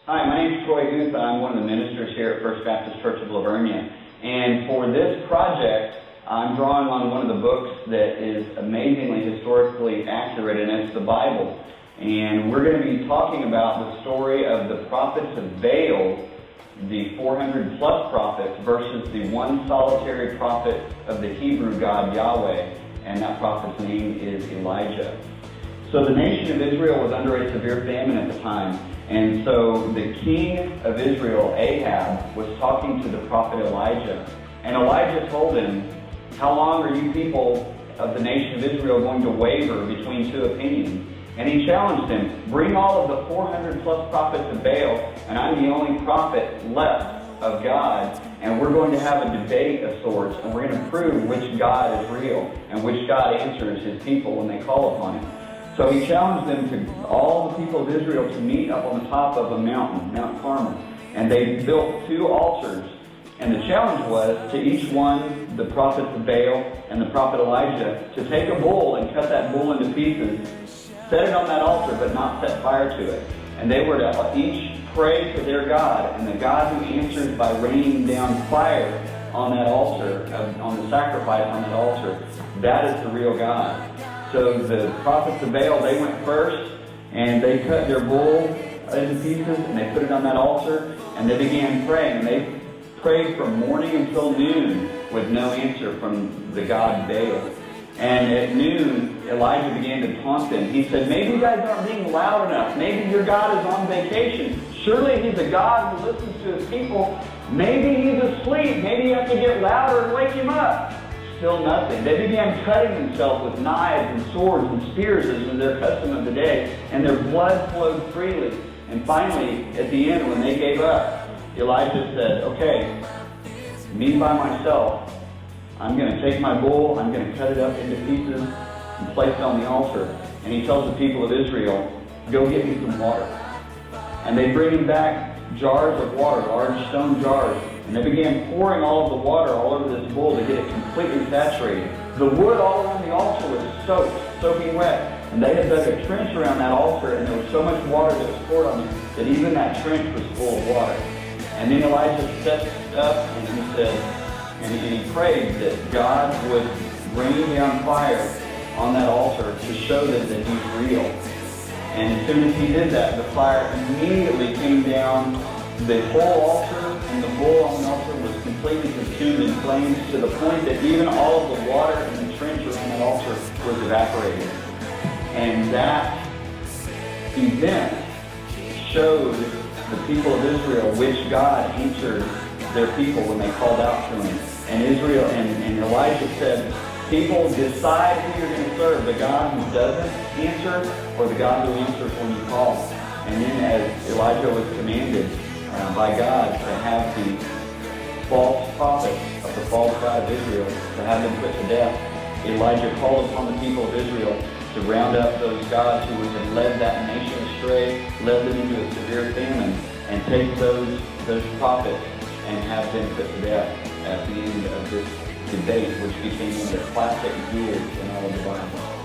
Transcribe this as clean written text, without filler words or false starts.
Hi, my name is Troy Guth. I'm one of the ministers here at First Baptist Church of Lavernia. And for this project, I'm drawing on one of the books that is amazingly historically accurate, and it's the Bible. And we're going to be talking about the story of the prophets of Baal, the 400 plus prophets, versus the one solitary prophet of the Hebrew God Yahweh, and that prophet's name is Elijah. So the nation of Israel was under a severe famine at the time, and so the king of Israel, Ahab, was talking to the prophet Elijah, and Elijah told him, "How long are you people of the nation of Israel going to waver between two opinions?" And he challenged him, "Bring all of the 400 plus prophets of Baal, and I'm the only prophet left of God, and we're going to have a debate of sorts, and we're going to prove which God is real and which God answers his people when they call upon him." So he challenged them, to all the people of Israel, to meet up on the top of a mountain, Mount Carmel. And they built two altars. And the challenge was to each one, the prophets of Baal and the prophet Elijah, to take a bull and cut that bull into pieces, set it on that altar, but not set fire to it. And they were to each pray to their God, and the God who answers by raining down fire on that altar, on the sacrifice on that altar, that is the real God. So the prophets of Baal, they went first, and they cut their bull into pieces, and they put it on that altar, and they began praying. And they prayed from morning until noon with no answer from the god Baal. And at noon, Elijah began to taunt them. He said, "Maybe you guys aren't being loud enough. Maybe your God is on vacation. Surely he's a God who listens to his people. Maybe he's asleep. Maybe you have to get louder and wake him up." Still nothing. They began cutting themselves with knives and swords and spears, as was their custom of the day, and their blood flowed freely. And finally, at the end, when they gave up, Elijah said, "Okay, me by myself, I'm going to take my bull, I'm going to cut it up into pieces and place it on the altar." And he tells the people of Israel, "Go get me some water." And they bring him back jars of water, large stone jars. And they began pouring all of the water all over this bull to get it completely saturated. The wood all around the altar was soaked, soaking wet. And they had dug a trench around that altar, and there was so much water that was poured on it that even that trench was full of water. And then Elijah stepped up and he said, and he prayed that God would rain down fire on that altar to show them that he's real. And as soon as he did that, the fire immediately came down the whole altar, and the bull on the altar was completely consumed in flames, to the point that even all of the water in the trench around that altar was evaporated. And that event showed the people of Israel which God answered their people when they called out to him. And Israel and Elijah said, "People, decide who you're going to serve, the God who doesn't answer or the God who answers when you call." And then as Elijah was commanded by God to have the false prophets of the false God of Israel, to have them put to death, Elijah called upon the people of Israel to round up those gods who had led that nation astray, led them into a severe famine, and take those prophets and have them put to death at the end of this debate, which became one of the classic duels in all of the Bible.